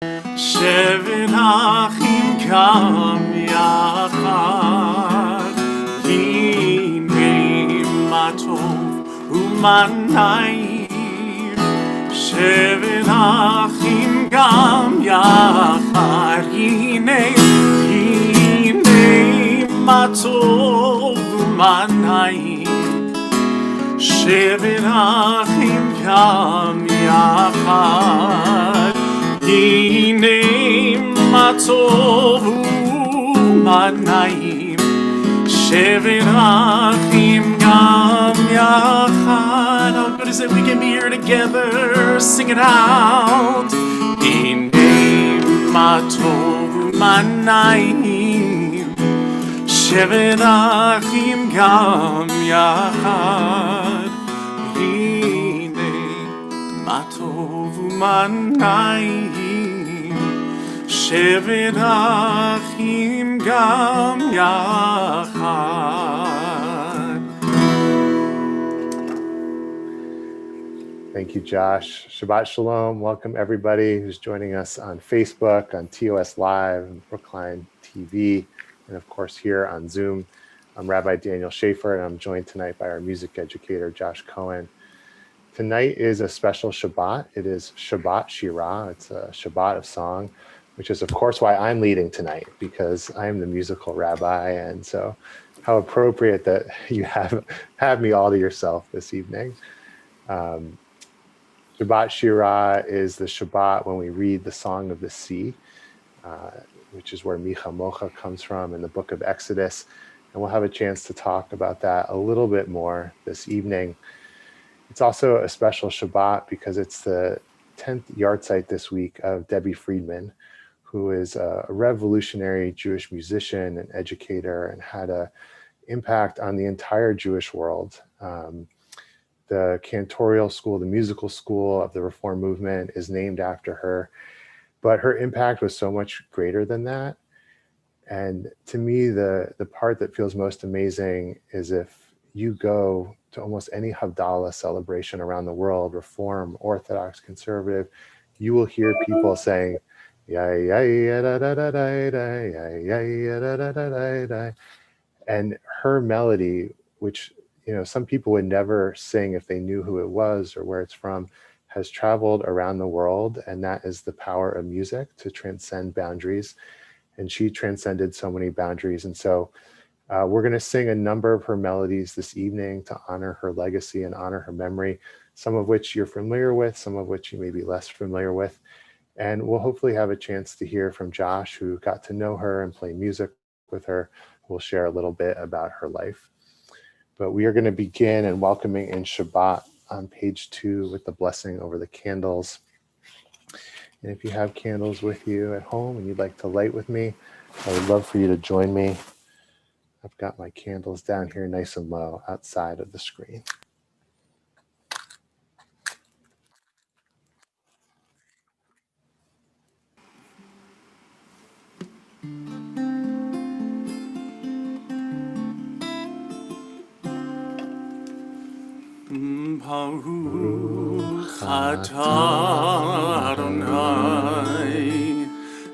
שבת אחים גם יחד, הנה מה טוב ומה נעים. שבת אחים גם יחד, הנה מה טוב ומה נעים. שבת אחים גם יחד, הנה מה טוב ומה נעים. שבת אחים גם יחד. How good is it we can be here together, sing it out. הנה מה טוב ומה נעים. שבת אחים גם יחד, הנה מה טוב ומה נעים. שבת אחים גם יחד. Thank you, Josh. Shabbat Shalom. Welcome everybody who's joining us on Facebook, on TOS Live, and Brookline TV, and of course here on Zoom. I'm Rabbi Daniel Schaefer, and I'm joined tonight by our music educator, Josh Cohen. Tonight is a special Shabbat. It is Shabbat Shirah. It's a Shabbat of song, which is of course why I'm leading tonight, because I'm the musical rabbi. And so how appropriate that you have me all to yourself this evening. Shabbat Shirah is the Shabbat when we read the Song of the Sea, which is where Micha Mocha comes from in the book of Exodus. And we'll have a chance to talk about that a little bit more this evening. It's also a special Shabbat because it's the 10th yahrzeit this week of Debbie Friedman, who is a revolutionary Jewish musician and educator and had an impact on the entire Jewish world. The cantorial school, the musical school of the Reform movement is named after her, but her impact was so much greater than that. And to me, the part that feels most amazing is if you go to almost any Havdalah celebration around the world, Reform, Orthodox, Conservative, you will hear people saying, ya ya ya da da da da da, ya ya ya da da da da da. And her melody, which some people would never sing if they knew who it was or where it's from, has traveled around the world. And that is the power of music, to transcend boundaries. And she transcended so many boundaries. And so we're going to sing a number of her melodies this evening to honor her legacy and honor her memory, some of which you're familiar with, some of which you may be less familiar with. And we'll hopefully have a chance to hear from Josh, who got to know her and play music with her. We'll share a little bit about her life. But we are going to begin in welcoming in Shabbat on page 2 with the blessing over the candles. And if you have candles with you at home and you'd like to light with me, I would love for you to join me. I've got my candles down here nice and low outside of the screen. Baruch atah Adonai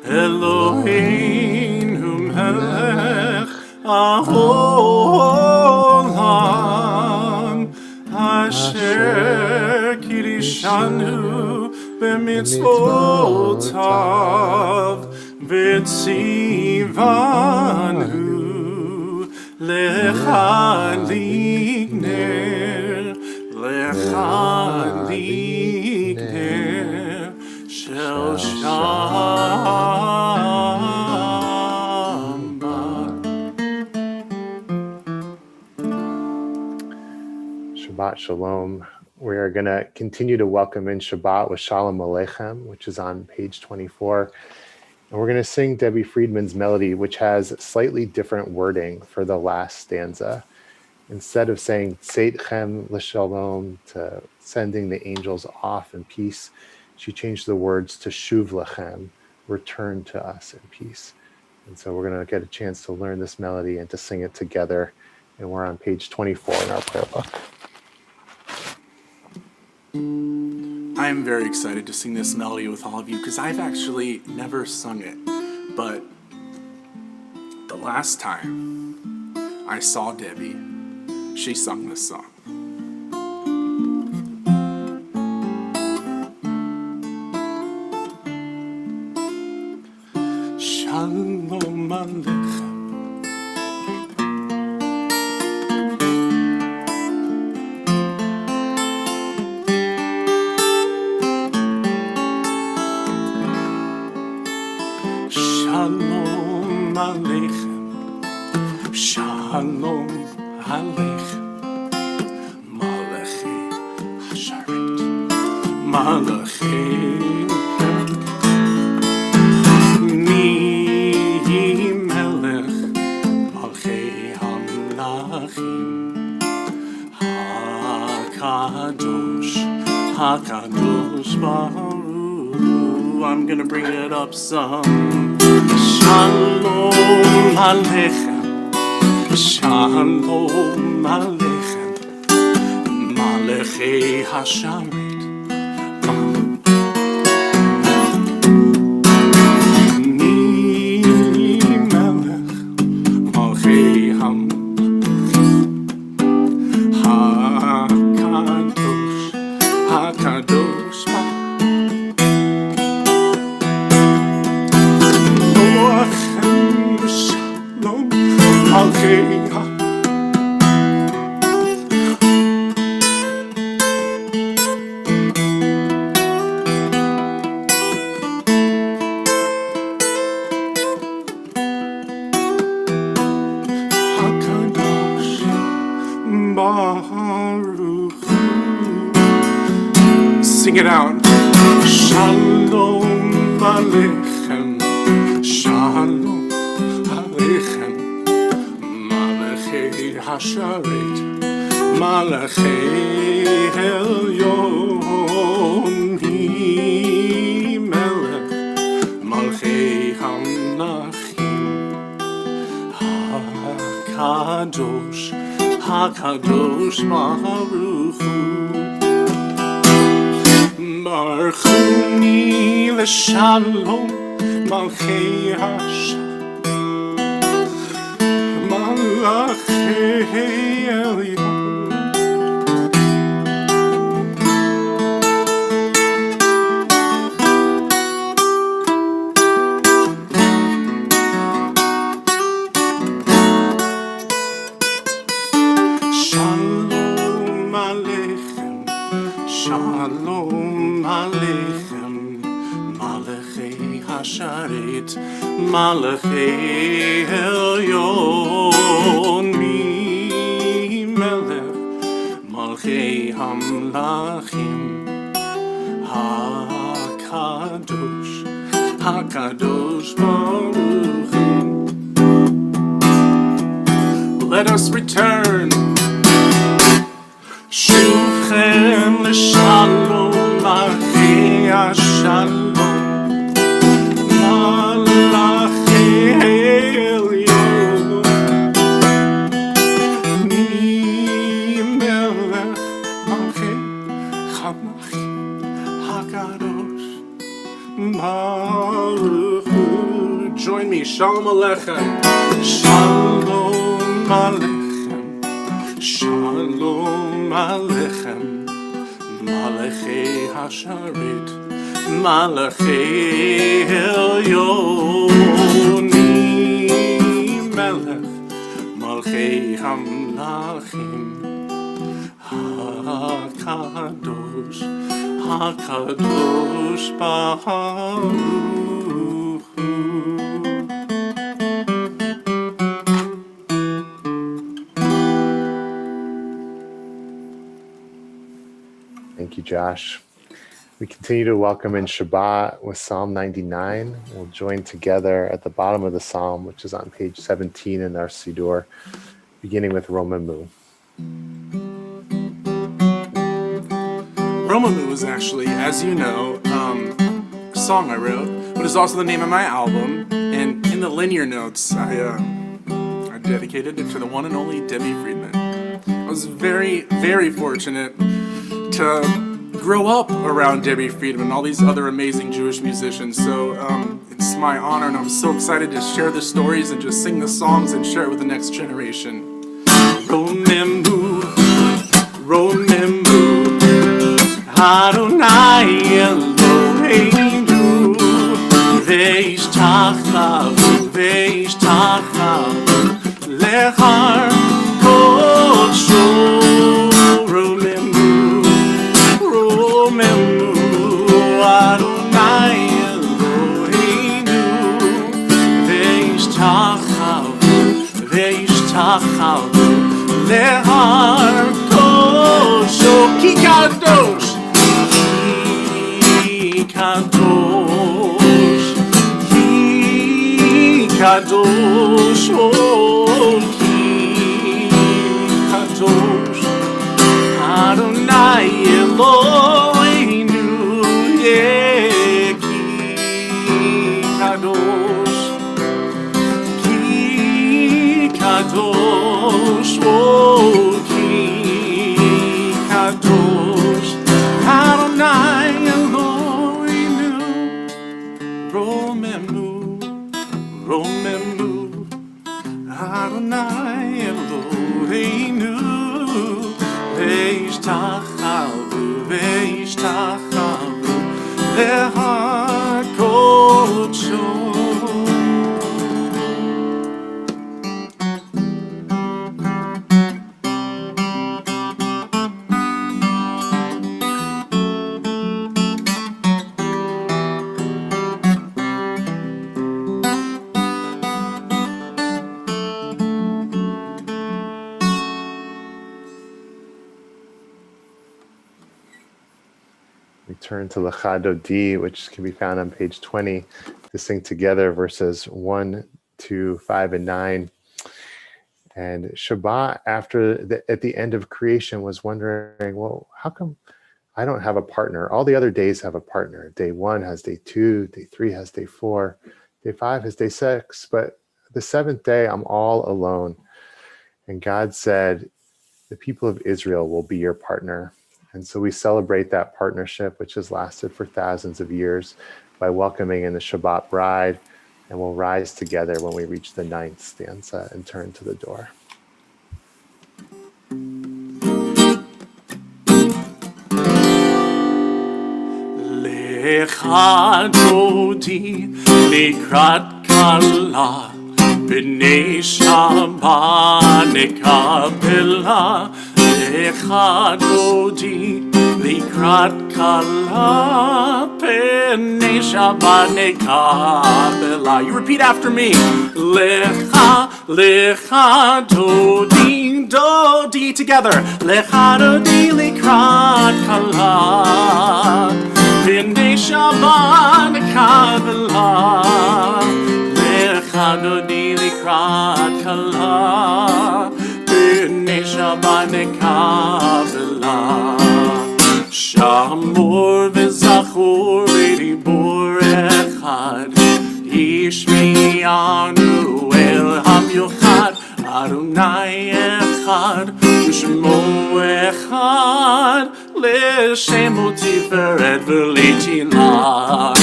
Eloheinu melech haolam asher kirishanu b'mitzvotav v'tzivanu lecha ligner ligner shel Shabbat Shalom. We are going to continue to welcome in Shabbat with Shalom Aleichem, which is on page 24. And we're going to sing Debbie Friedman's melody, which has slightly different wording for the last stanza. Instead of saying Tzeitchem l'shalom, to sending the angels off in peace, she changed the words to Shuv lechem, return to us in peace. And so we're going to get a chance to learn this melody and to sing it together. And we're on page 24 in our prayer book. I am very excited to sing this melody with all of you because I've actually never sung it. But the last time I saw Debbie, she sung this song. Shalom Aleichem. Shalom Aleichem, Shalom Aleichem, Malachei Hasharet, Malachei Mi Melech, Malchei Hamlachim, HaKadosh, HaKadosh Baruch. I'm gonna bring it up some. Shalom Aleichem, Shalom Aleichem, Malachei Hasharet, Mi Melech, Malchei HaKadosh, HaKadosh Sing it out. Shalom Aleichem, Shalom Aleichem, Malachei Hasharet, Malachei Elyon, Mi Melech, Malchei Hamlachim, HaKadosh, HaKadosh Baruch Hu. Baruchuni l'shalom, Malchei Hashem, Malachei Elyon. Shalom Aleichem, Shalom Aleichem, Malachei Hasharet, Malachei Elyon, Mi Melech, Malchei Hamlachim, HaKadosh, HaKadosh Baruch Hu. Let us return. Shuvchem l'shalom, Malchei Hashalom, Malachei Elyon, Mi Melech, Malchei Hamlachim, HaKadosh Baruch Hu. Join me, Shalom Aleichem, Shalom Aleichem, Shalom Aleichem, Malachei Hasharet, Malachei Elyon, Mi Melech, Malchei Hamlachim, HaKadosh, HaKadosh Baruch Hu. Thank you, Josh. We continue to welcome in Shabbat with Psalm 99. We'll join together at the bottom of the Psalm, which is on page 17 in our Siddur, beginning with Romamu. Romamu is actually, as you know, a song I wrote, but it's also the name of my album. And in the linear notes, I dedicated it to the one and only Debbie Friedman. I was very, very fortunate to grow up around Debbie Friedman and all these other amazing Jewish musicians. So it's my honor, and I'm so excited to share the stories and just sing the songs and share it with the next generation. Romembu, Romembu, Adonai Eloheinu, Ve'ishtachavu, Ve'ishtachavu, Lechar Kodsho. Romembu, Romembu, Adonai Eloheinu, Ve'ishtachavu, Ve'ishtachavu, Lechar Kodsho. Ki kadosh, ki kadosh, ki kadosh, oh, ki kadosh, Adonai Eloheinu, yeah, ki kadosh, oh, ki kadosh, Adonai Eloheinu, Romembu, Romembu, Adonai Eloheinu, Ve'ishtachavu, Ve'ishtachavu, Lechar Kodsho. We turn to Lecha Dodi, which can be found on page 20, to sing together verses 1, 2, 5, and 9. And Shabbat, at the end of creation, was wondering, well, how come I don't have a partner? All the other days have a partner. Day 1 has day 2, day 3 has day 4, day 5 has day 6, but the 7th day I'm all alone. And God said, the people of Israel will be your partner. And so we celebrate that partnership, which has lasted for thousands of years, by welcoming in the Shabbat bride, and we'll rise together when we reach the 9th stanza and turn to the door. Lecha Dodi likrat kala, b'nei Shabbat nekabela. Lecha Dodi likrat kala, b'nei Shabbat nekabela. You repeat after me. Lecha, Lecha Dodi, Dodi together. Lecha Dodi likrat kala, b'nei Shabbat nekabela. Lecha Dodi likrat kala, b'nei Shabbat nekabela. Shamor v'zachor v'dibor echad, Yishmi'anu el hamiuchad, Adonai echad, U'shmo echad, L'shemo tiferet v'leitila.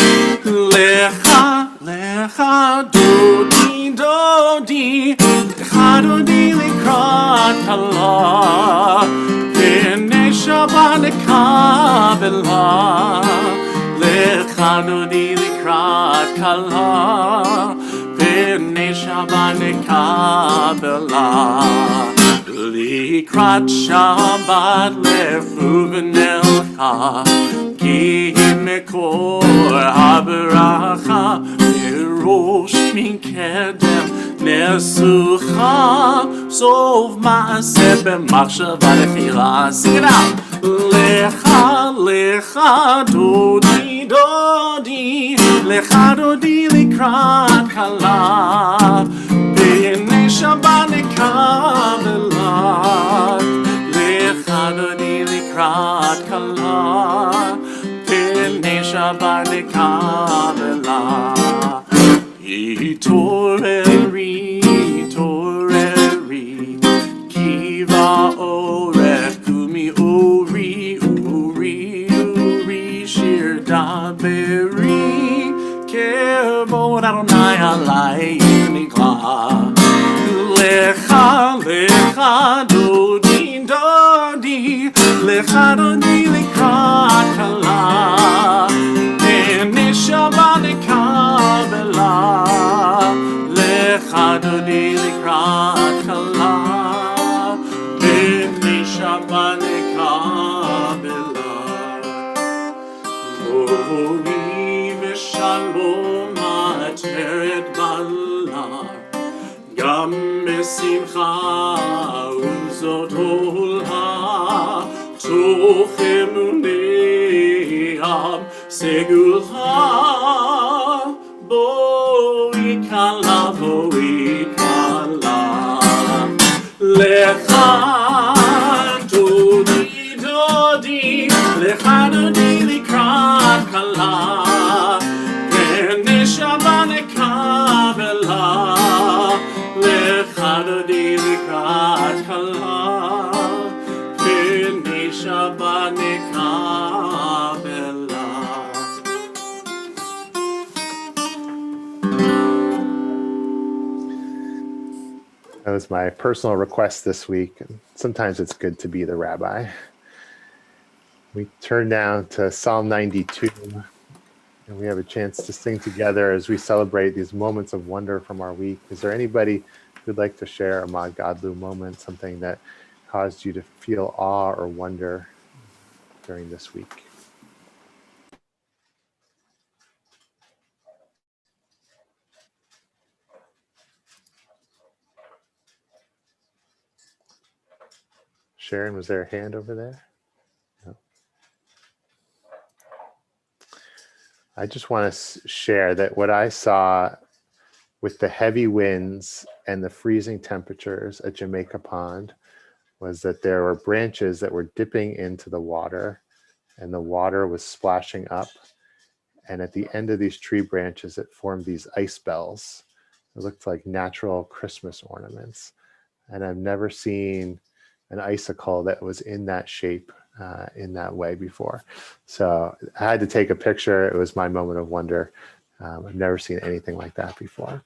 Lecha, Lecha Dodi, Dodi, Lecha Dodi likrat kala, b'nei Shabbat nekabela. Lecha Dodi likrat kala, b'nei Shabbat nekabela. Likrat Shabbat lefu v'nelcha, ki mekor haberacha, mirosh min kedem nesucha, sov ma'aseh b'machshava tefila. Sing it out. Lecha, Lecha Dodi, Dodi, Lecha Dodi likrat kala, b'nei Shabbat nekabela. Lecha Dodi likrat kala, b'nei Shabbat nekabela. Yitoreri, Yitoreri, ki va'orech umi uri, uri, kavod Adonai alai nikra. Lecha, lecha, dodi, dodi, lecha, dodi, likrat kala. Neshama nekabela, lecha, dodi, likrat kala. Neshama nekabela. Ori v'shalom ateret bala. Gam besimcha uzot olha toch emuneam segulcha boi kala lecha dodi dodi lecha dodi likrat kala neshama nekabela lecha dodi likrat kala neshama nekabela. That was my personal request this week. Sometimes it's good to be the rabbi. We turn now to Psalm 92, and we have a chance to sing together as we celebrate these moments of wonder from our week. Is there anybody who'd like to share a Mod Godlu moment, something that caused you to feel awe or wonder during this week? Sharon, was there a hand over there? No. I just want to share that what I saw with the heavy winds and the freezing temperatures at Jamaica Pond was that there were branches that were dipping into the water, and the water was splashing up. And at the end of these tree branches, it formed these ice bells. It looked like natural Christmas ornaments. And I've never seen an icicle that was in that shape in that way before. So I had to take a picture. It was my moment of wonder. I've never seen anything like that before.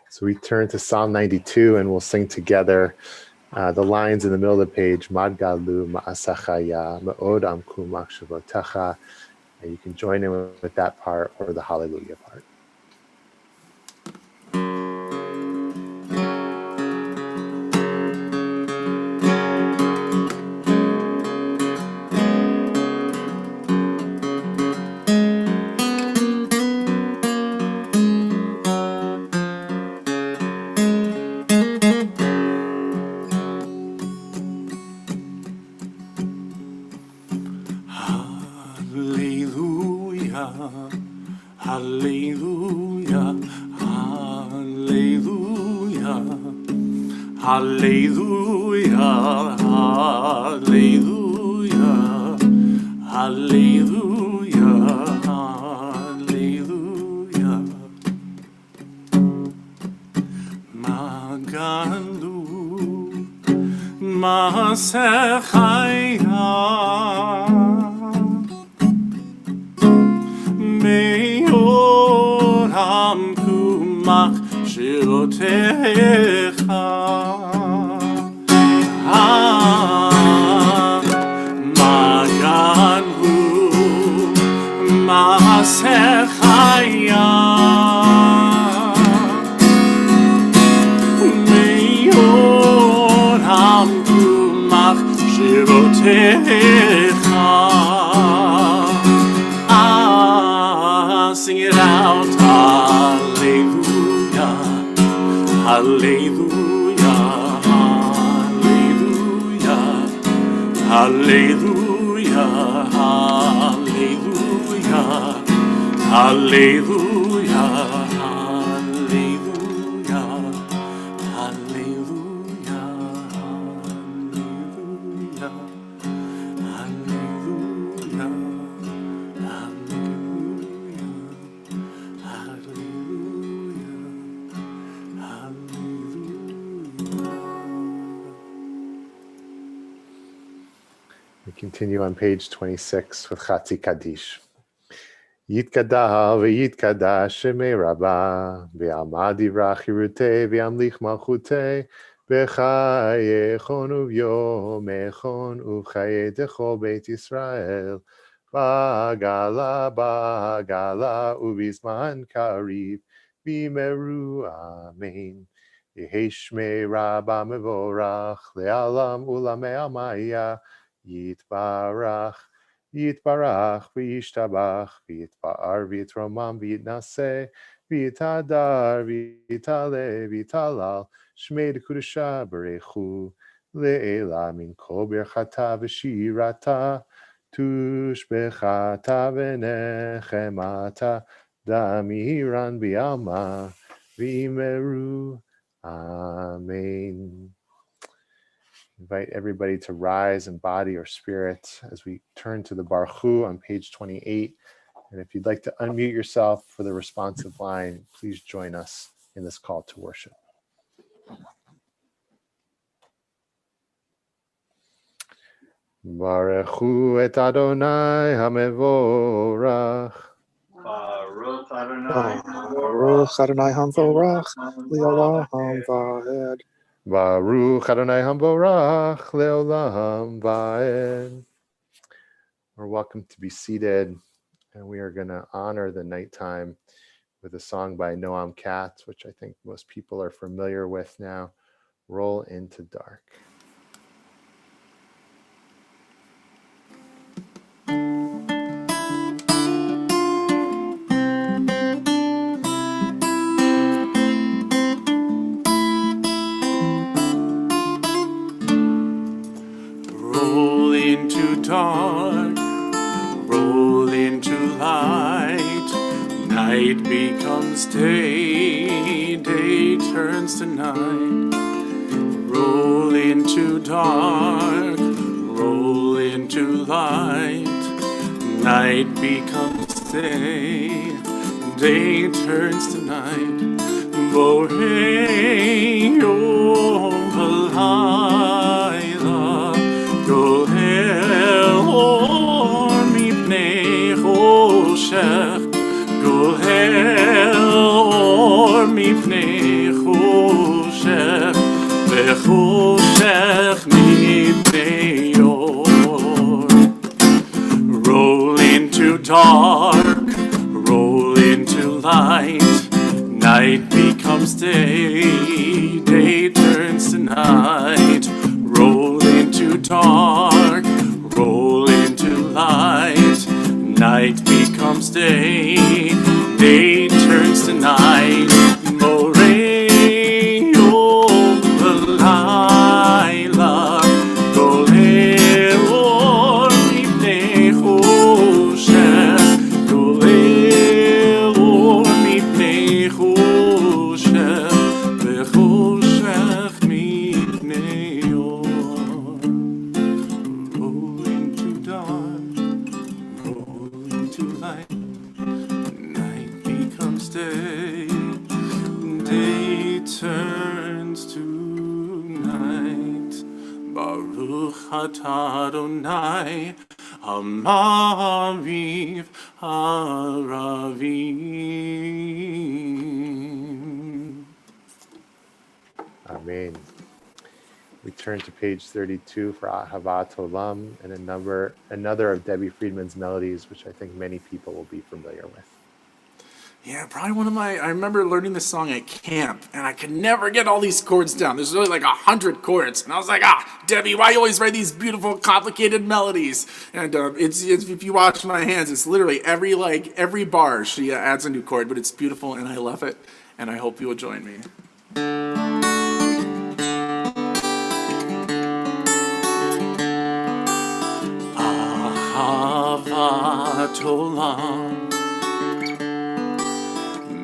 So we turn to Psalm 92 and we'll sing together the lines in the middle of the page, Mad Gadlu Ma'asachaya Ma'od Amku Machshavotecha. And you can join in with that part or the Hallelujah part. Hallelujah, hallelujah, hallelujah, hallelujah, hallelujah, hallelujah. Magalu Masechaya Me'oram kumach shirotecha Maganu Masechaya Me'oram kumach shirotecha. Sing it out, hallelujah, hallelujah, hallelujah, hallelujah, hallelujah, hallelujah, hallelujah, hallelujah, hallelujah. We continue on page 26 with Chatzi Kaddish. Yitkadal v'yitkadash shemei Rabbah, v'yamad divrach chirutei, v'yamlich malchutei, b'chayechon uvyomechon, u'chayei dechol Beit Yisrael, ba'gala, u'bizman kariv, v'yimeru, amen. Yehi shmei Rabbah mevorach, le'alam u'lamei amaya, yitbarach, Yitbarach, v'yishtabach, v'yitba'ar, v'yitromam, v'yitnaseh, v'yitadar, v'yitale, v'yitalal, shmei d'kudusha barechu, le'ela min kol birchata v'shirata, tushbechata v'nechemata, damiran b'yalma, v'imeru. Amen. Invite everybody to rise in body or spirit as we turn to the Baruch Hu on page 28. And if you'd like to unmute yourself for the responsive line, please join us in this call to worship. Baruch Hu et Adonai hamevorach. Baruch Adonai Baruch Adonai Hamvorach, Leolam Vaed. Baruch Adonai hamevorach leolam vaed. We're welcome to be seated, and we are going to honor the nighttime with a song by Noam Katz, which I think most people are familiar with now, Roll into Dark. Roll into dark, roll into light. Night becomes day, day turns to night. Roll into dark, roll into light. Night becomes day, day turns to night. Borei yom v'layla, gohel or mipnei choshech, gohel or mipnei choshech, v'choshech mipnei or. Roll into dark, roll into light. Night becomes day, day turns to night. Roll into dark, roll into light. Night becomes day, day turns to night. Morei yom v'layla, golel or mipnei choshech, golel or mipnei choshech, v'choshech mipnei or. Roll into dark, roll into light. Night becomes day, day turns to night. Baruch atah Adonai, Hamaviv Haravim. Amen. We turn to page 32 for Ahavat Olam and another of Debbie Friedman's melodies, which I think many people will be familiar with. Yeah, probably I remember learning this song at camp, and I could never get all these chords down. There's really like 100 chords, and I was like, Debbie, why you always write these beautiful, complicated melodies? And it's if you watch my hands, it's literally every bar she adds a new chord, but it's beautiful, and I love it, and I hope you will join me. Ahavat Olam,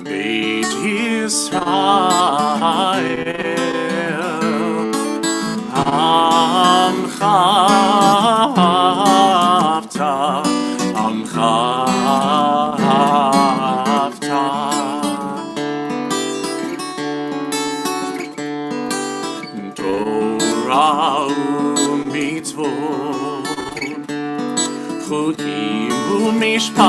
Beit Yisrael, Amcha Avta, Amcha Avta. Torah u'mitzvot, chukim u'mishpat,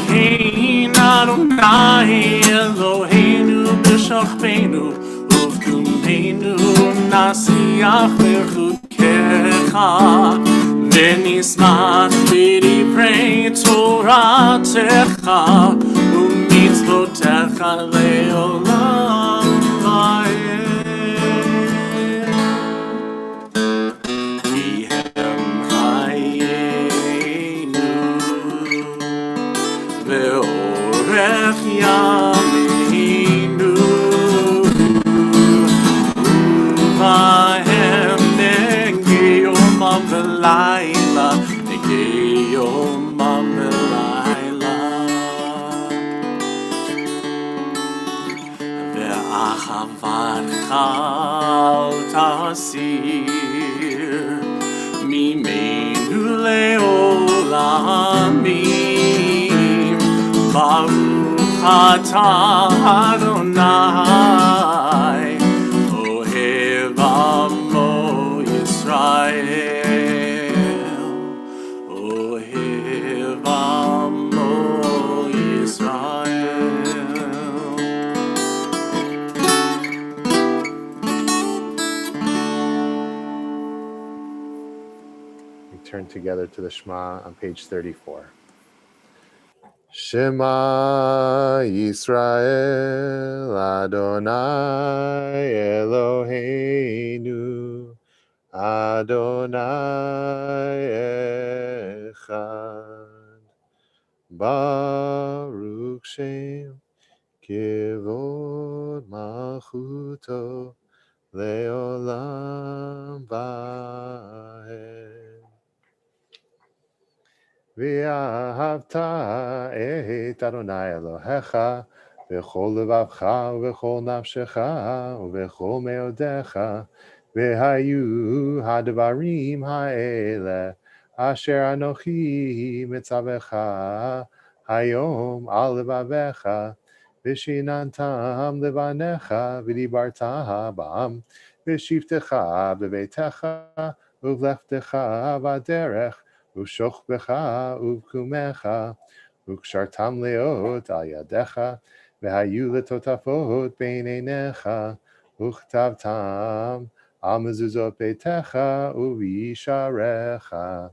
Hein Adonai Eloheinu b'shachbenu uvkumenu nasiach b'chukecha v'nismach b'divrei Toratecha u'mitzvotecha le'olam va'ed. Ki hem chayenu ve'orech yameinu uvahem nege yomam v'layla nege yomam v'layla ve'achavacha al tasir mimenu le'olamim Baruch atah Adonai Ohev Amo Yisrael Ohev Amo Yisrael. We turn together to the Shema on page 34. Shema Yisrael Adonai Eloheinu Adonai Echad Baruch Shem Kivod Malchuto Leolam Vaed V'ahavta et Adonai Elohecha v'chol levavcha v'chol nafshecha v'chol meodecha v'hayu hadvarim ha'ele asher anochi mitzavecha hayom al levavecha v'shinantam levanecha v'dibarta ba'am v'shivtecha b'beitecha uvleftecha v'aderech Ushochbecha uvkumecha ukshartam leot al yadecha v'hayu letotafot beinenecha uchtavtam al mezuzot beitecha uvisharecha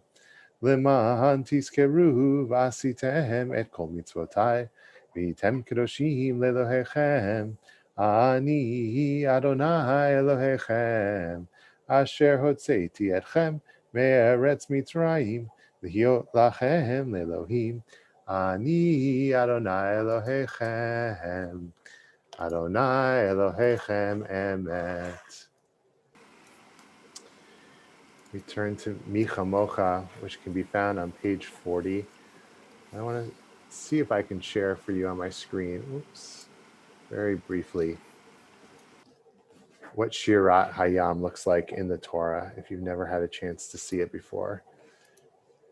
leman tizkeru v'asitem et kol mitzvotai v'yitem kedoshim lelohechem ani Adonai Elohechem asher hotzeiti etchem me'eretz Mitzrayim v'hiot lachem Elohim ani Adonai Elohechem Adonai Elohechem emet. We turn to Micha Mocha, which can be found on page 40. I want to see if I can share for you on my screen. Oops. Very briefly, what Shirat Hayam looks like in the Torah, if you've never had a chance to see it before.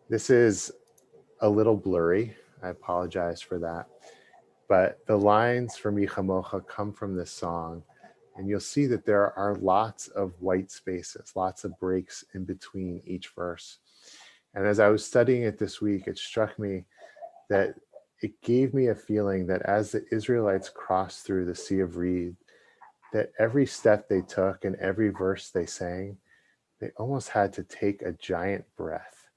This is a little blurry. I apologize for that. But the lines for Micha Mocha come from this song, and you'll see that there are lots of white spaces, lots of breaks in between each verse. And as I was studying it this week, it struck me that it gave me a feeling that as the Israelites crossed through the Sea of Reed, that every step they took and every verse they sang, they almost had to take a giant breath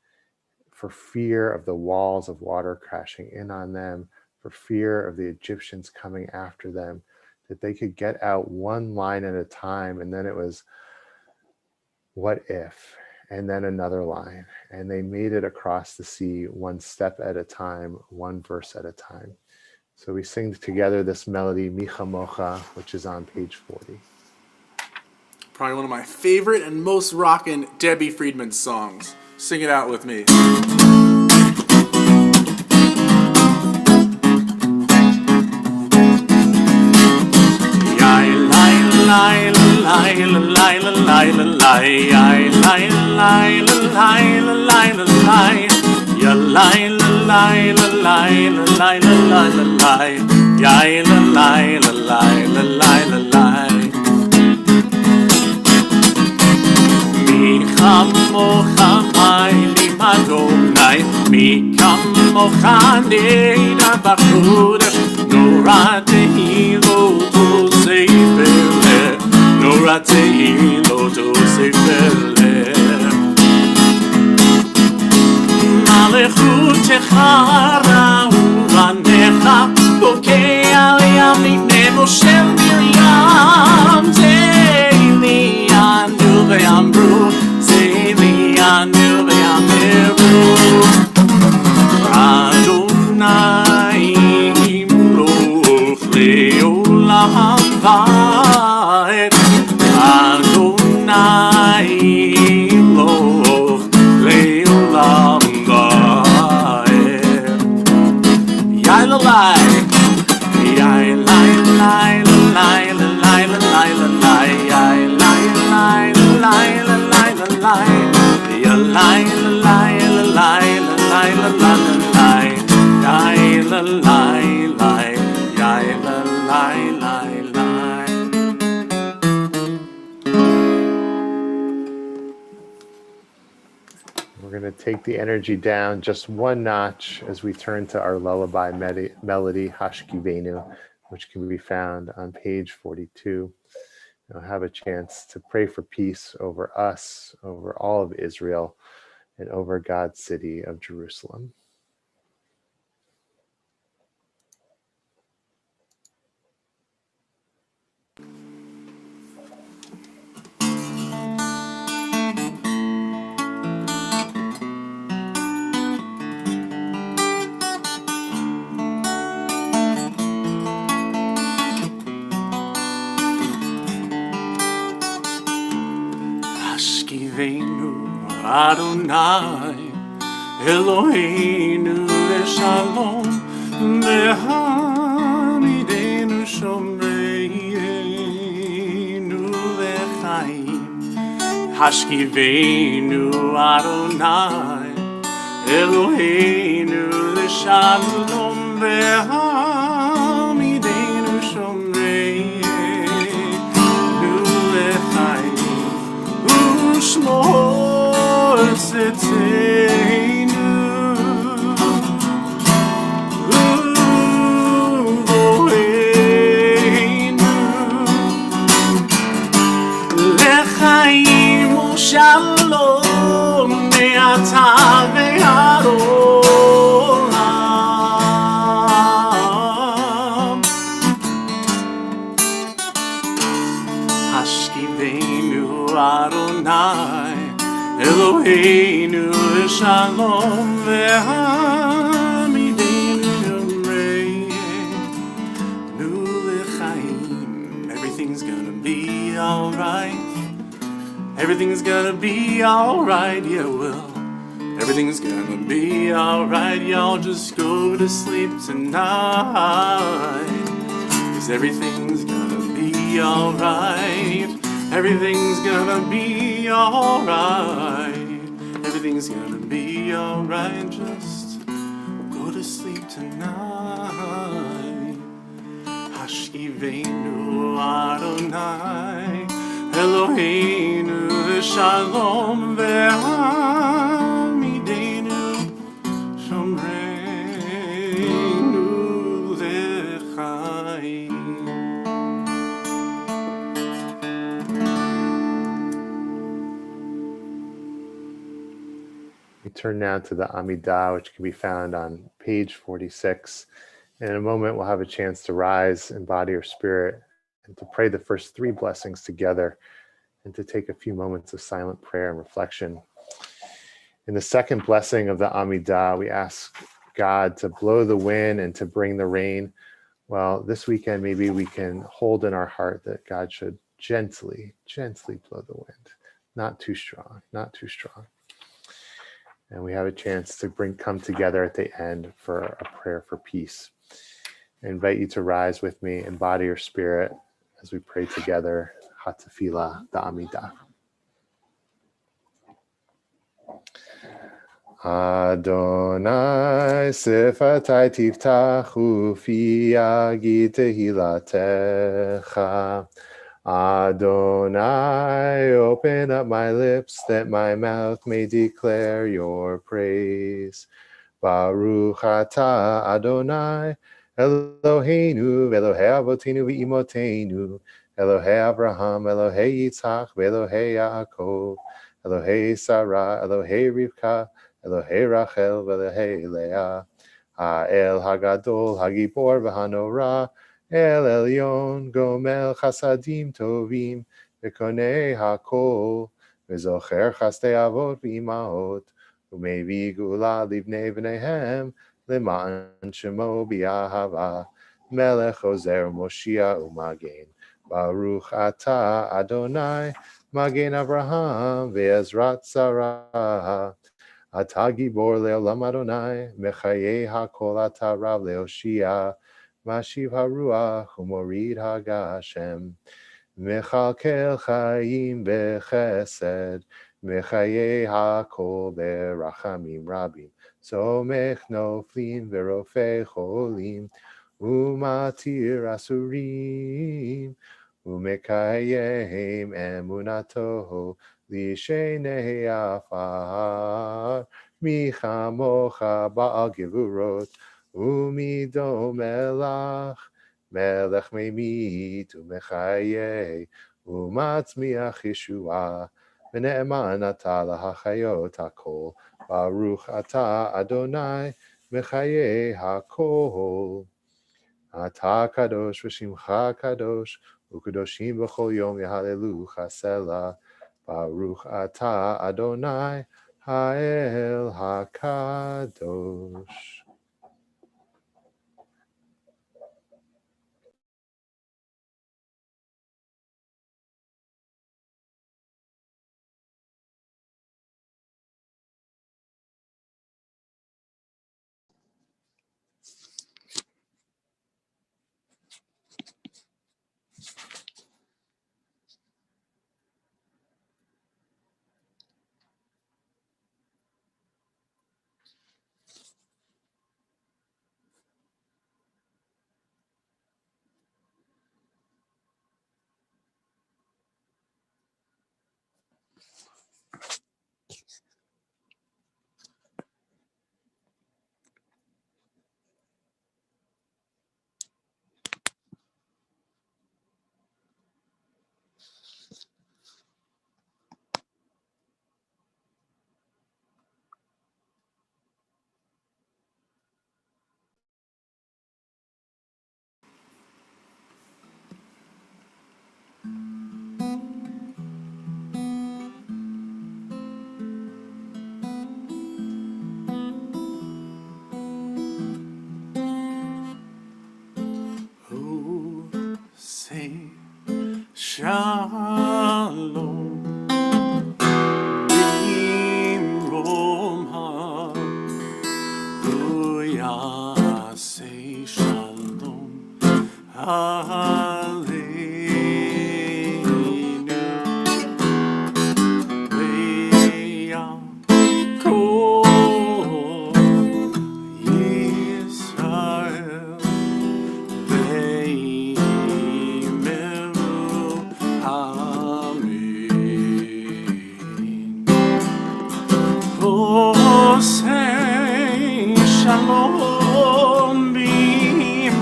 for fear of the walls of water crashing in on them, for fear of the Egyptians coming after them, that they could get out one line at a time, and then it was, what if? And then another line. And they made it across the sea one step at a time, one verse at a time. So we sing together this melody, Micha Mocha, which is on page 40. Probably one of my favorite and most rockin' Debbie Friedman songs. Sing it out with me. Mi מוכננה בחודש, נורא תהילות תוספת, נורא תהילות תוספת. מלכותך ראו בניך, בוקע לימים נמו של מרים. תהילי ענו ואמרו, תהילי ענו ואמרו, אדוני ימלוך לעולם ועד, אדוני ימלוך לעולם ועד. יאללה We're going to take the energy down just one notch as we turn to our lullaby melody, Hashkivenu, which can be found on page 42. We'll have a chance to pray for peace over us, over all of Israel, and over God's city of Jerusalem. Hashkivenu Adonai Eloheinu leShalom Behamidenu Shomreinu leChaim. Hashkivenu Adonai Eloheinu leShalom Behamidenu Shomreinu leChaim. Ushmor tzitzeinu uvoheinu lechaim u'shalom me'ata ve'ad olam. Hashkivenu Adonai Eloheinu leShalom ve'hamidenu Shomreinu leChaim. Everything's gonna be alright. Everything's gonna be alright, yeah, well, everything's gonna be alright. Y'all just go to sleep tonight, 'cause everything's gonna be alright. Everything's gonna be alright. Everything's gonna be alright. Just go to sleep tonight. Hashkivenu Adonai Eloheinu leShalom ve'hamidenu Shomreinu leChaim. We turn now to the Amidah, which can be found on page 46. And in a moment, we'll have a chance to rise in body or spirit and to pray the first three blessings together and to take a few moments of silent prayer and reflection. In the second blessing of the Amidah, we ask God to blow the wind and to bring the rain. Well, this weekend, maybe we can hold in our heart that God should gently blow the wind. Not too strong, not too strong. And we have a chance to come together at the end for a prayer for peace. I invite you to rise with me in body or spirit as we pray together, Hatafila, the Amidah. Adonai sifatai tiftach ufi yagid tehilatecha. Adonai, open up my lips that my mouth may declare your praise. Baruch atah Adonai Eloheinu Elohei Avotenu v'Imotenu Elohei Abraham Elohei Yitzchak Elohei Yaakov Elohei Sarah Elohei Rivka Elohei Rachel Elohei Leah Ha'el Hagadol Hagibor v'Hanora El Elyon Gomel Chasadim Tovim V'Konei Hakol V'Zocher Chastei Avot v'Imaot Umevi Gula Livnei V'Nehem L'Ma'an Shemo B'Yahava Melech Ozer Moshia Umagen Baruch Atah Adonai Magen Avraham Ve'ezrat Sarah Atah Gibor Le'olam Adonai Mechaye HaKol Atah Rav Le'Oshia Mashiv HaRuach Umorid HaGashem Mechalkel Chaim Bechesed Mechaye HaKol Berachamim Rabim Somech Noflim Verofei Cholim Umatir Asurim Umekayem Emunato Lishenei Afar Michamocha Ba'al Gevurot Umido Melach Melech Meimit Umechaye Umatzmiach Yeshua V'ne'eman Atah Lahachayot HaKol Baruch Atah Adonai Mechaye HaKol Atah Kadosh V'Shimcha Kadosh U'Kadoshim B'chol Yom Yehalelucha Selah Baruch Atah Adonai Ha'el HaKadosh. Oh, say shalom, Bimromha. Oh, yeah, say shalom, Aleinu, Ve'yakov Yisrael. Oh, say shalom bimromav.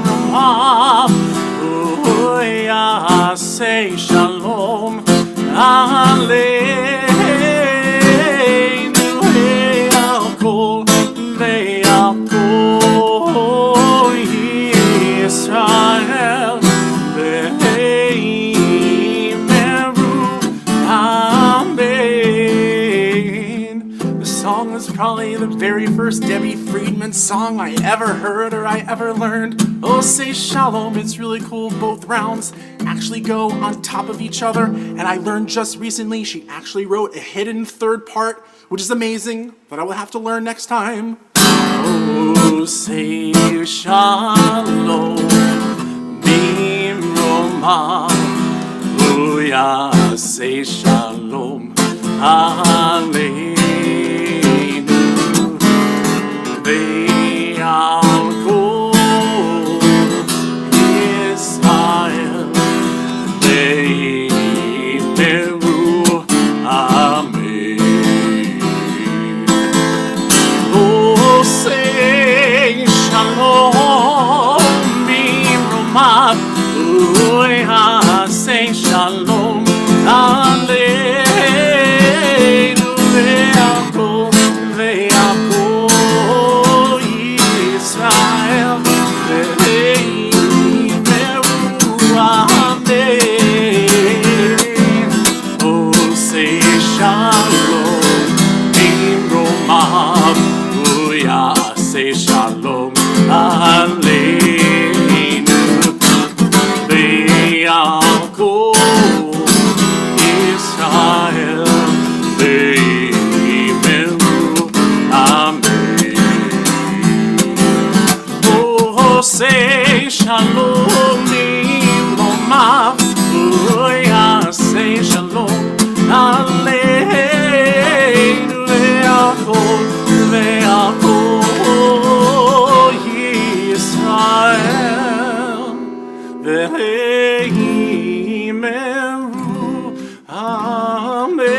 Oh, yeah, say shalom aleinu ve'alkol Yisrael ve'yimeru amen. The song was probably the very first Debbie Friedman song I ever heard or I ever learned. Oh, say shalom, it's really cool. Both rounds actually go on top of each other, and I learned just recently she actually wrote a hidden third part, which is amazing, but I will have to learn next time. Oh, say shalom, bimromah. Oh, yeah, say shalom, aleinu, ve'alkol Yisrael, ve'yimeru amen. Oh, say Shalom Imromav Yaseh Shalom Aleinu Ve'achol Ve'achol Yisrael Ve'himeru Amen.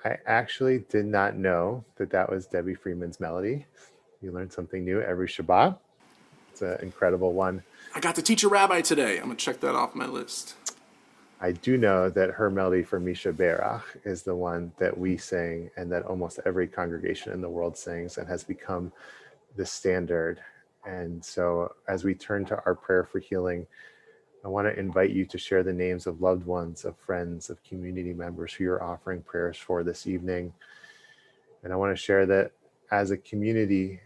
I actually did not know that that was Debbie Freeman's melody. You learn something new every Shabbat. It's an incredible one. I got to teach a rabbi today. I'm going to check that off my list. I do know that her melody for Misha Berach is the one that we sing and that almost every congregation in the world sings and has become the standard. And so as we turn to our prayer for healing, I want to invite you to share the names of loved ones, of friends, of community members who you're offering prayers for this evening. And I want to share that as a community,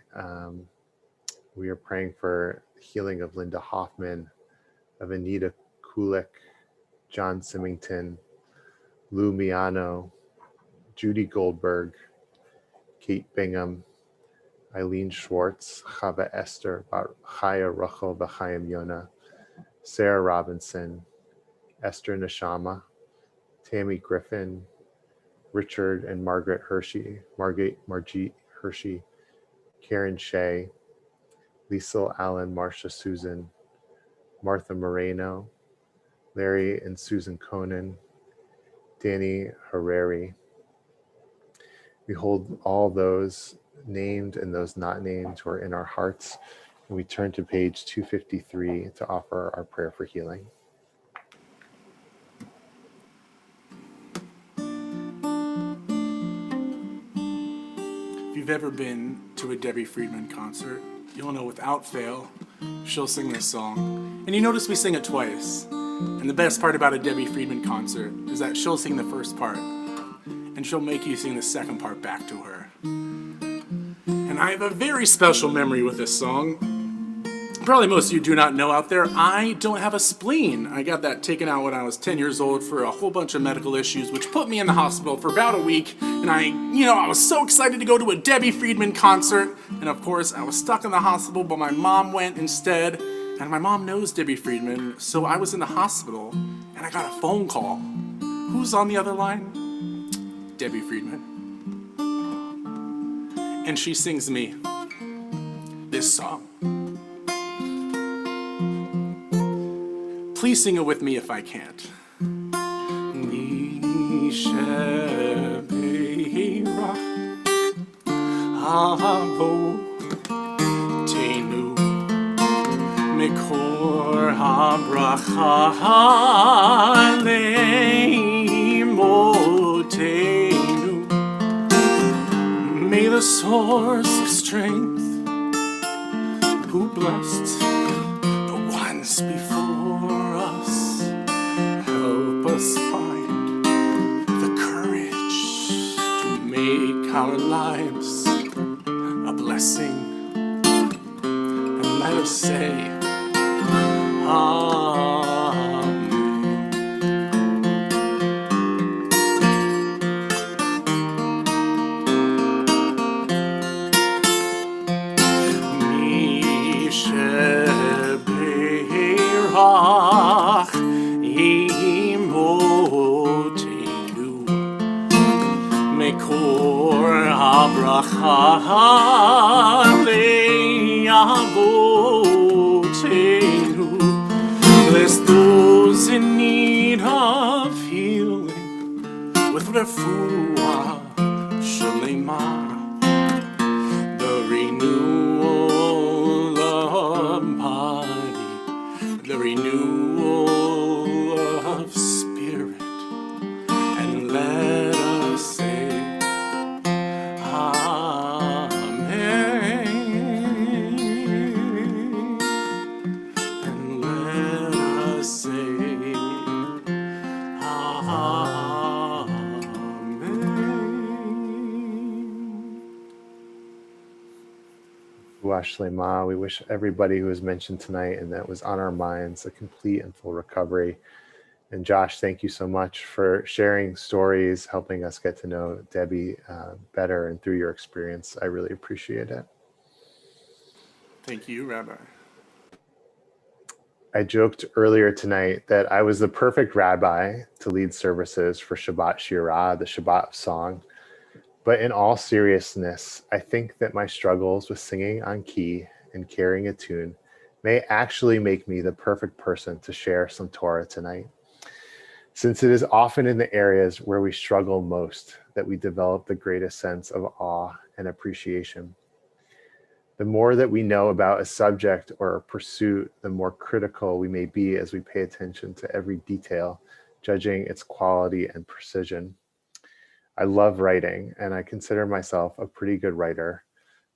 we are praying for healing of Linda Hoffman, of Anita Kulik, John Symington, Lou Miano, Judy Goldberg, Kate Bingham, Eileen Schwartz, Chava Esther, Chaya Rachel B'Chaim Yona, Sarah Robinson, Esther Neshama, Tammy Griffin, Richard and Margaret Margit Hershey, Karen Shea, Liesl Allen, Marcia Susan, Martha Moreno, Larry and Susan Conan, Danny Herreri. We hold all those named and those not named who are in our hearts. And we turn to page 253 to offer our prayer for healing. If you've ever been to a Debbie Friedman concert, you'll know without fail, she'll sing this song. And you notice we sing it twice. And the best part about a Debbie Friedman concert is that she'll sing the first part, and she'll make you sing the second part back to her. And I have a very special memory with this song. Probably most of you do not know out there, I don't have a spleen. I got that taken out when I was 10 years old for a whole bunch of medical issues, which put me in the hospital for about a week. And I was so excited to go to a Debbie Friedman concert. And of course, I was stuck in the hospital, but my mom went instead. And my mom knows Debbie Friedman, so I was in the hospital, and I got a phone call. Who's on the other line? Debbie Friedman. And she sings me this song. Please sing it with me if I can't. Mikor habracha leimotenu. May the source of strength, who blessed the ones before us, help us find the courage to make our lives a blessing. And let us say, Amen. Misheberach imotenu mekor habracha le'avotenu. Bless those in need of healing with refuah shalema, the renewal of body, the renewal of spirit, and let us say Amen. And let us say Shlema. We wish everybody who was mentioned tonight and that was on our minds a complete and full recovery. And Josh, thank you so much for sharing stories, helping us get to know Debbie better and through your experience. I really appreciate it. Thank you, Rabbi. I joked earlier tonight that I was the perfect rabbi to lead services for Shabbat Shirah, the Shabbat song. But in all seriousness, I think that my struggles with singing on key and carrying a tune may actually make me the perfect person to share some Torah tonight, since it is often in the areas where we struggle most that we develop the greatest sense of awe and appreciation. The more that we know about a subject or a pursuit, the more critical we may be as we pay attention to every detail, judging its quality and precision. I love writing, and I consider myself a pretty good writer,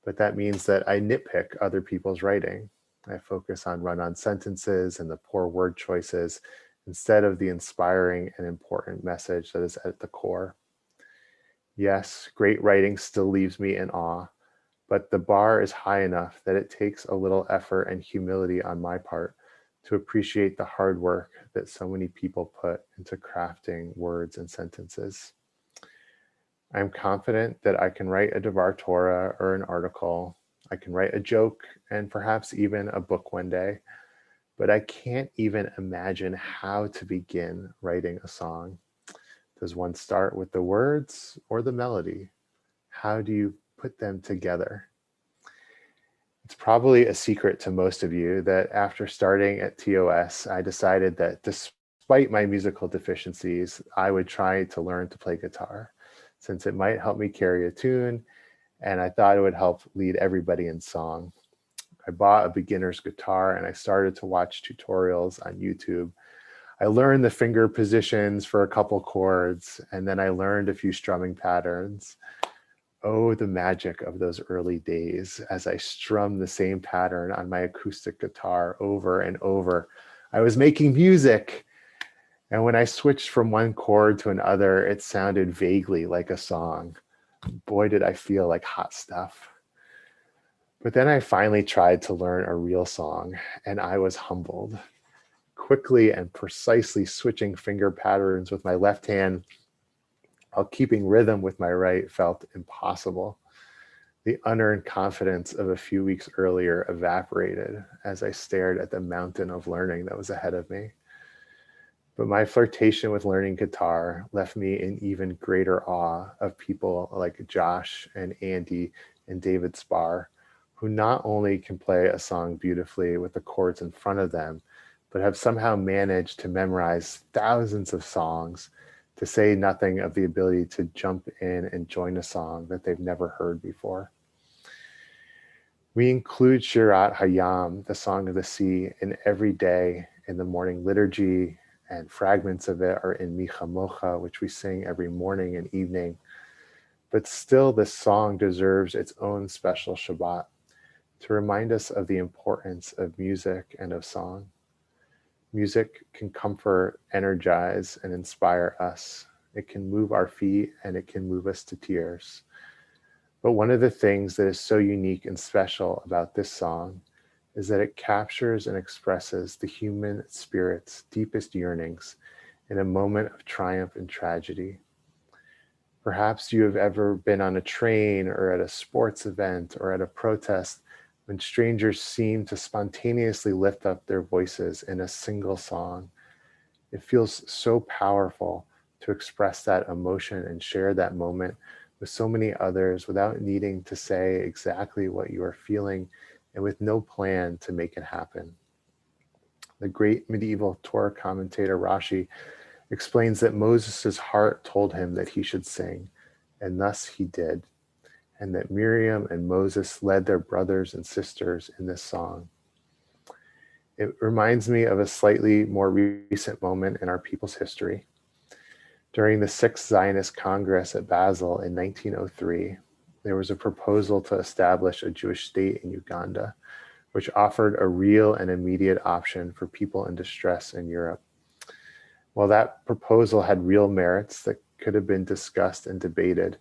but that means that I nitpick other people's writing. I focus on run-on sentences and the poor word choices instead of the inspiring and important message that is at the core. Yes, great writing still leaves me in awe, but the bar is high enough that it takes a little effort and humility on my part to appreciate the hard work that so many people put into crafting words and sentences. I'm confident that I can write a Devar Torah or an article. I can write a joke and perhaps even a book one day, but I can't even imagine how to begin writing a song. Does one start with the words or the melody? How do you put them together? It's probably a secret to most of you that after starting at TOS, I decided that despite my musical deficiencies, I would try to learn to play guitar, since it might help me carry a tune, and I thought it would help lead everybody in song. I bought a beginner's guitar and I started to watch tutorials on YouTube. I learned the finger positions for a couple chords, and then I learned a few strumming patterns. Oh, the magic of those early days as I strummed the same pattern on my acoustic guitar over and over. I was making music, and when I switched from one chord to another, it sounded vaguely like a song. Boy, did I feel like hot stuff. But then I finally tried to learn a real song, and I was humbled. Quickly and precisely switching finger patterns with my left hand while keeping rhythm with my right felt impossible. The unearned confidence of a few weeks earlier evaporated as I stared at the mountain of learning that was ahead of me. But my flirtation with learning guitar left me in even greater awe of people like Josh and Andy and David Spar, who not only can play a song beautifully with the chords in front of them, but have somehow managed to memorize thousands of songs, to say nothing of the ability to jump in and join a song that they've never heard before. We include Shirat Hayam, the Song of the Sea, in every day in the morning liturgy, and fragments of it are in Micha Mocha, which we sing every morning and evening. But still, this song deserves its own special Shabbat to remind us of the importance of music and of song. Music can comfort, energize, and inspire us. It can move our feet and it can move us to tears. But one of the things that is so unique and special about this song is that it captures and expresses the human spirit's deepest yearnings in a moment of triumph and tragedy. Perhaps you have ever been on a train or at a sports event or at a protest when strangers seem to spontaneously lift up their voices in a single song. It feels so powerful to express that emotion and share that moment with so many others without needing to say exactly what you are feeling and with no plan to make it happen. The great medieval Torah commentator Rashi explains that Moses' heart told him that he should sing, and thus he did, and that Miriam and Moses led their brothers and sisters in this song. It reminds me of a slightly more recent moment in our people's history. During the Sixth Zionist Congress at Basel in 1903, there was a proposal to establish a Jewish state in Uganda, which offered a real and immediate option for people in distress in Europe. While that proposal had real merits that could have been discussed and debated,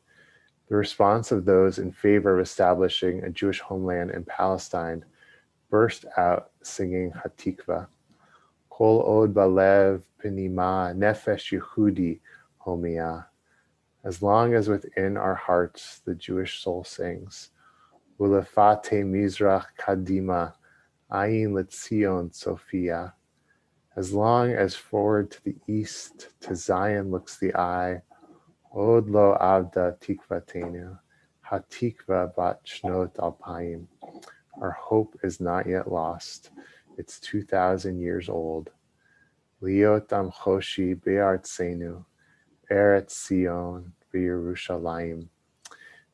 the response of those in favor of establishing a Jewish homeland in Palestine burst out singing Hatikva, Kol od balev pinima nefesh Yehudi homia. As long as within our hearts the Jewish soul sings, Ulefate Mizrach Kadima, Ayin Letzion Sophia. As long as forward to the east, to Zion looks the eye, Od lo avda tikvatenu, hatikva bat shnot alpayim. Our hope is not yet lost. It's 2,000 years old. Liot amchoshi be'artzenu, Eretz Sion be'Yerushalayim.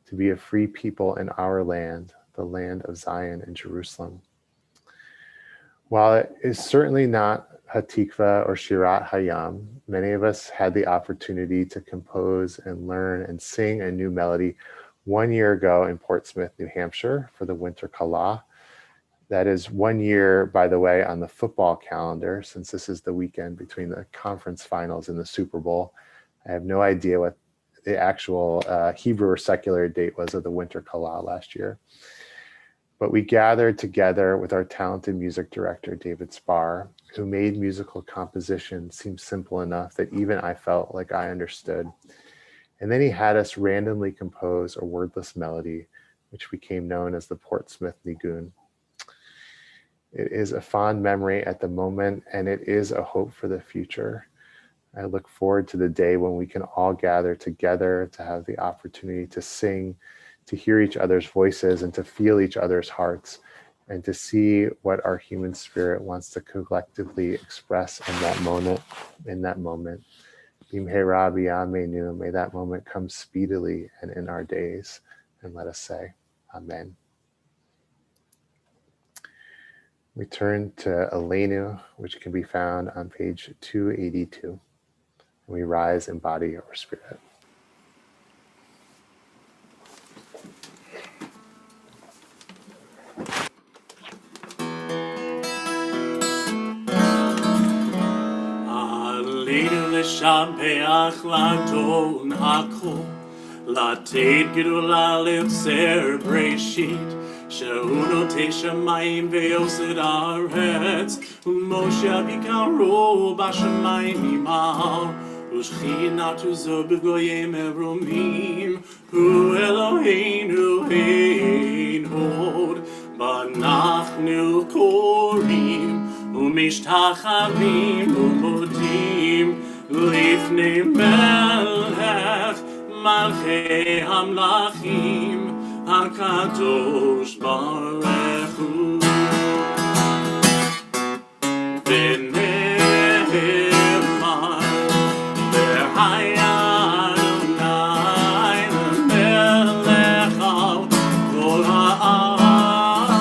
To be a free people in our land, the land of Zion and Jerusalem. While it is certainly not Hatikva or Shirat Hayam, many of us had the opportunity to compose and learn and sing a new melody 1 year ago in Portsmouth, New Hampshire for the Winter Kala. That is 1 year, by the way, on the football calendar, since this is the weekend between the conference finals and the Super Bowl. I have no idea what the actual Hebrew or secular date was of the Winter Kala last year. But we gathered together with our talented music director, David Spar, who made musical composition seem simple enough that even I felt like I understood. And then he had us randomly compose a wordless melody, which became known as the Portsmouth Nigun. It is a fond memory at the moment, and it is a hope for the future. I look forward to the day when we can all gather together to have the opportunity to sing, to hear each other's voices and to feel each other's hearts, and to see what our human spirit wants to collectively express in that moment. Bimhera b'yameinu, may that moment come speedily and in our days. And let us say, Amen. We turn to Aleinu, which can be found on page 282. We rise in body or spirit. Aleinu l'shabeach l'adon hakol, לתת גדולה לבשר בראשית, שהוא שמיים ויוסד הארץ, ומשה ביקרו בשמיים ממעל, ושכינתו זו בגויים מרומים, הוא אלוהינו אין עוד, ואנחנו קוראים ומשתחווים ומודים לפני מלך מלכי המלכים הקדוש ברוך הוא. ונאמר והיה אדוני למלך על כל הארץ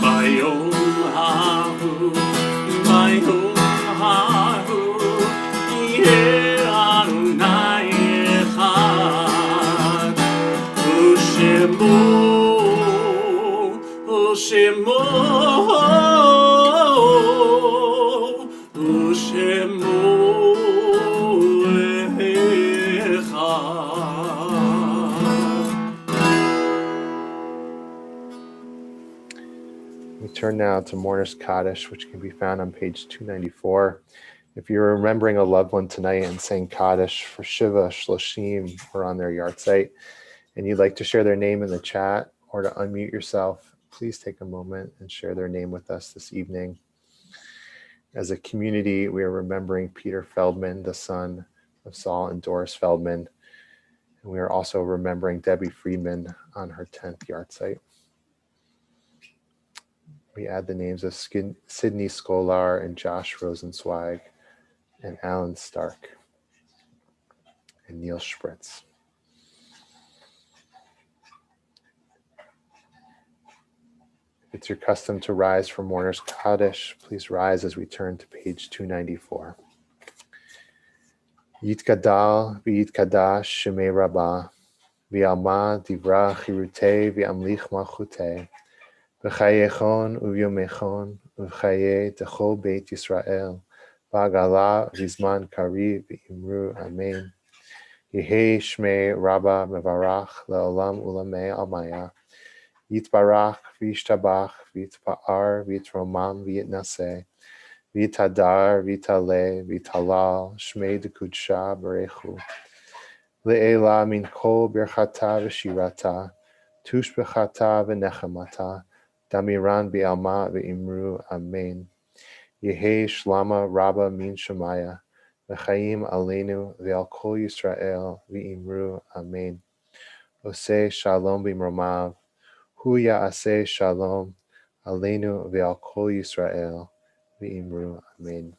ביום ההוא, ביום ההוא יהיה אדוני אחד, ושמו We turn now to Mourner's Kaddish, which can be found on page 294. If you're remembering a loved one tonight and saying Kaddish for Shiva, Shloshim, or on their yahrzeit, and you'd like to share their name in the chat or to unmute yourself, please take a moment and share their name with us this evening. As a community, we are remembering Peter Feldman, the son of Saul and Doris Feldman. And we are also remembering Debbie Friedman on her 10th yahrzeit. We add the names of Sydney Scholar and Josh Rosenzweig and Alan Stark and Neil Spritz. If it's your custom to rise for Mourner's Kaddish, please rise as we turn to page 294. Yitkadal v'yitkadash shemei rabbah, v'alma divra chirutei v'amlich malchutei, v'chayechon uvyomechon v'chaye techol beit Yisrael, v'agala v'zman kari v'imru amen. Yehei shmei rabbah mevarach le'olam ulamei almaya, Yitbarach v'yishtabach v'yitpa'ar v'yitromam v'yitnaseh, Vitadar, vitale, vitalal, shmei dekudsha berechu. Le'ela min kol birchata v'shirata, tush bechata v'nechamata, damiran bi'alma v'imru amen. Yehi shlama rabba min shemaya, v'chaim aleinu v'al kol Yisrael v'imru amen. Oseh shalom b'mromav, hu ya'aseh shalom aleinu v'al kol Yisrael v'imru amen.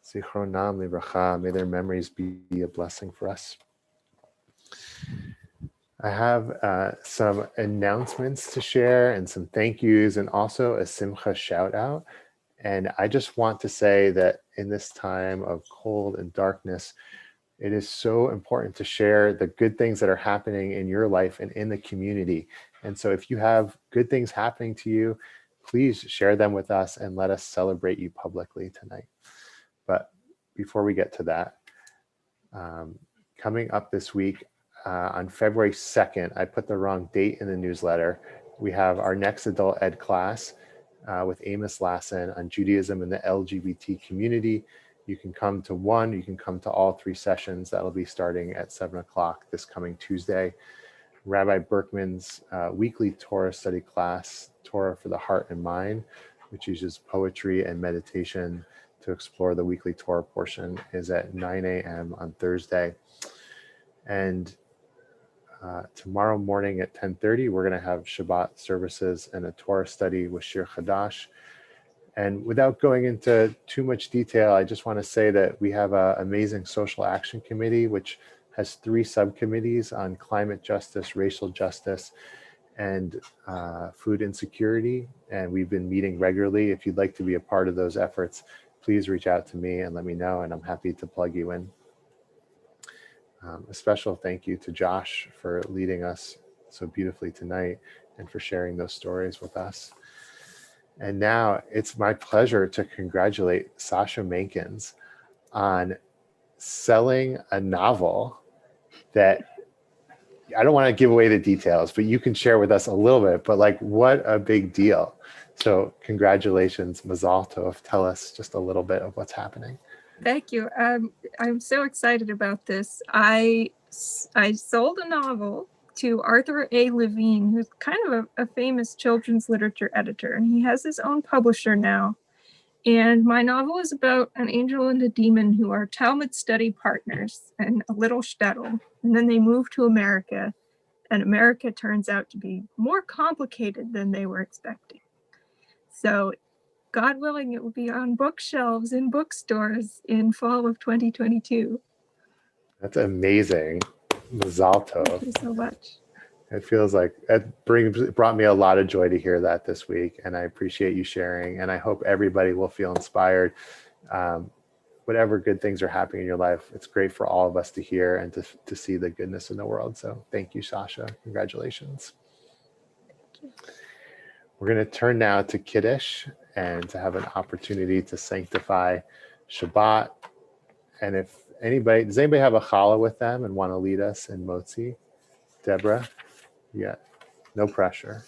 Zichronam livracha, may their memories be a blessing for us. I have some announcements to share and some thank yous and also a Simcha shout out. And I just want to say that in this time of cold and darkness, it is so important to share the good things that are happening in your life and in the community. And so if you have good things happening to you, please share them with us and let us celebrate you publicly tonight. But before we get to that, coming up this week, on February 2nd, I put the wrong date in the newsletter. We have our next adult ed class with Amos Lassen on Judaism and the LGBT community. You can come to one, you can come to all 3 sessions. That'll be starting at 7 o'clock this coming Tuesday. Rabbi Berkman's weekly Torah study class, Torah for the Heart and Mind, which uses poetry and meditation to explore the weekly Torah portion, is at 9 a.m. on Thursday. And tomorrow morning at 10:30, we're going to have Shabbat services and a Torah study with Shir Chadash. And without going into too much detail, I just want to say that we have an amazing social action committee, which has 3 subcommittees on climate justice, racial justice, and food insecurity. And we've been meeting regularly. If you'd like to be a part of those efforts, please reach out to me and let me know, and I'm happy to plug you in. A special thank you to Josh for leading us so beautifully tonight and for sharing those stories with us. And now it's my pleasure to congratulate Sasha Mankins on selling a novel that I don't want to give away the details, but you can share with us a little bit, but like, what a big deal. So congratulations, Mazal Tov. Tell us just a little bit of what's happening. Thank you. I'm so excited about this. I sold a novel to Arthur A. Levine, who's kind of a famous children's literature editor, and he has his own publisher now. And my novel is about an angel and a demon who are Talmud study partners in a little shtetl. And then they move to America, and America turns out to be more complicated than they were expecting. So God willing, it will be on bookshelves in bookstores in fall of 2022. That's amazing. Mazal Tov. Thank you so much. It feels like it brought me a lot of joy to hear that this week, and I appreciate you sharing, and I hope everybody will feel inspired. Whatever good things are happening in your life, it's great for all of us to hear and to see the goodness in the world. So thank you, Sasha. Congratulations. Thank you. We're going to turn now to Kiddush and to have an opportunity to sanctify Shabbat. And if anybody, does anybody have a challah with them and want to lead us in Motzi? Deborah? Yeah, no pressure.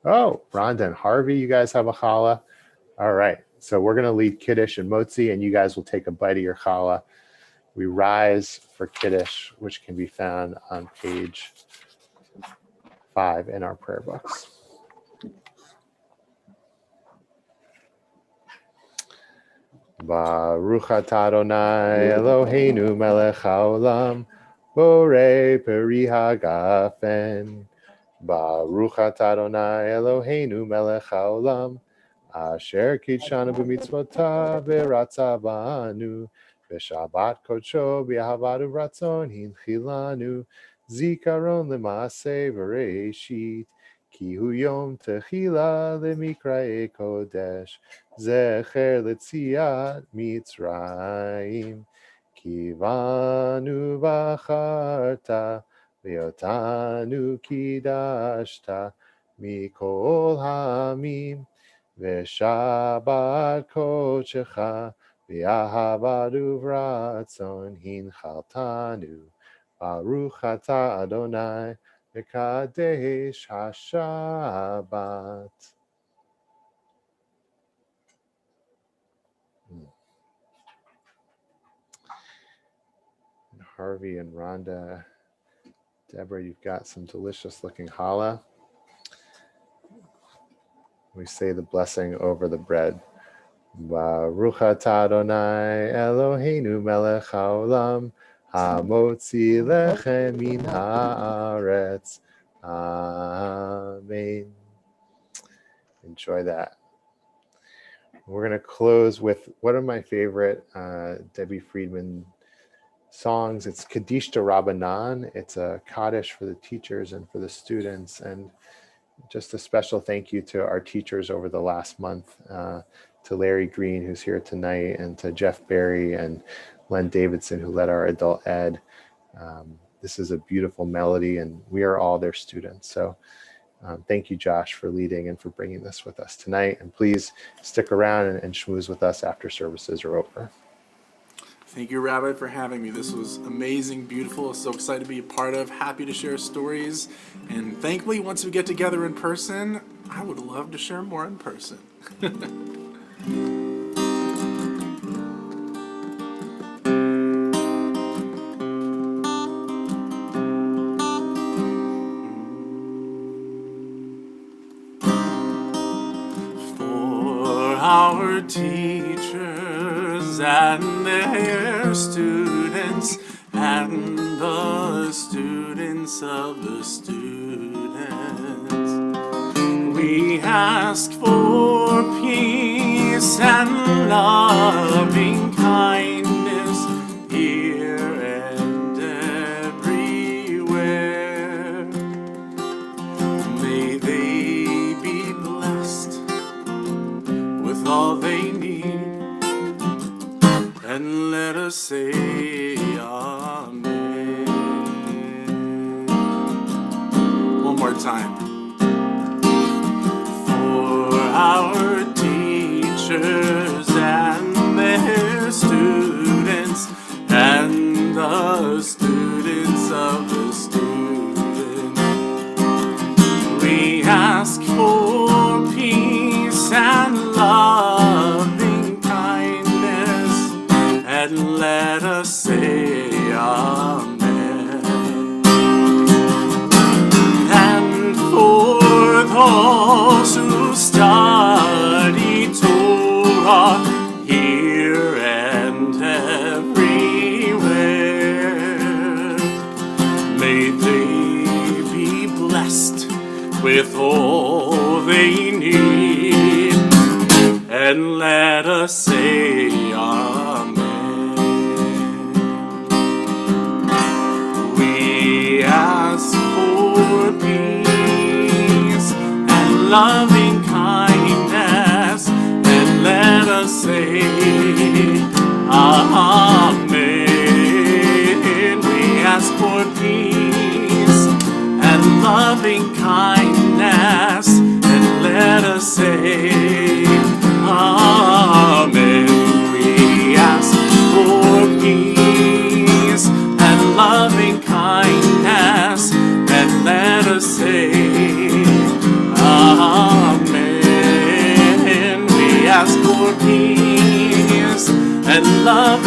Oh, Rhonda and Harvey, you guys have a challah. All right, so we're going to lead Kiddush and Motzi, and you guys will take a bite of your challah. We rise for Kiddush, which can be found on page 5 in our prayer books. Baruch atah Adonai Eloheinu melech haolam, borei peri hagafen. Baruch atah Adonai Eloheinu melech haolam, asher kitshanu b'mitzvotav v'ratza banu, v'shabbat kodsho b'ahavad u'ratzon hinchilanu, zikaron l'maaseh v'reishit, ki hu yom techila l'mikra'e kodesh, zecher l'tziat mitzrayim, ki vanu v'acharta, Ve'otanu kidashta mikol hamim, ve'shabbat kodshecha, ve'ahavad uvratzon hinchaltanu, Baruch atah Adonai, v'kadesh hashabbat. Harvey and Rhonda. Deborah, you've got some delicious looking challah. We say the blessing over the bread. Baruch atah Adonai Eloheinu melech haolam hamotzi lechem min haaretz. Amen. Enjoy that. We're going to close with one of my favorite Debbie Friedman songs. It's Kaddish to Rabbanan. It's a Kaddish for the teachers and for the students. And just a special thank you to our teachers over the last month, to Larry Green, who's here tonight, and to Jeff Berry and Len Davidson, who led our adult ed. This is a beautiful melody, and we are all their students. So thank you, Josh, for leading and for bringing this with us tonight. And please stick around and schmooze with us after services are over. Thank you, Rabbi, for having me. This was amazing, beautiful. So excited to be a part of. Happy to share stories. And thankfully, once we get together in person, I would love to share more in person. For our teachers and their students and the students of the students, we ask for peace and loving kindness here and everywhere. May they be blessed with all they need, and let us say amen. One more time. For our teachers and their students and the students of the students, we ask for peace and loving kindness, and let us say amen. And for those who study Torah here and everywhere, may they be blessed with all they need, and let us say amen. We ask for peace and loving kindness, and let us say amen. We ask for peace and loving kindness, and let us say amen. We ask for peace and loving kindness, and let us say amen. We ask for peace and love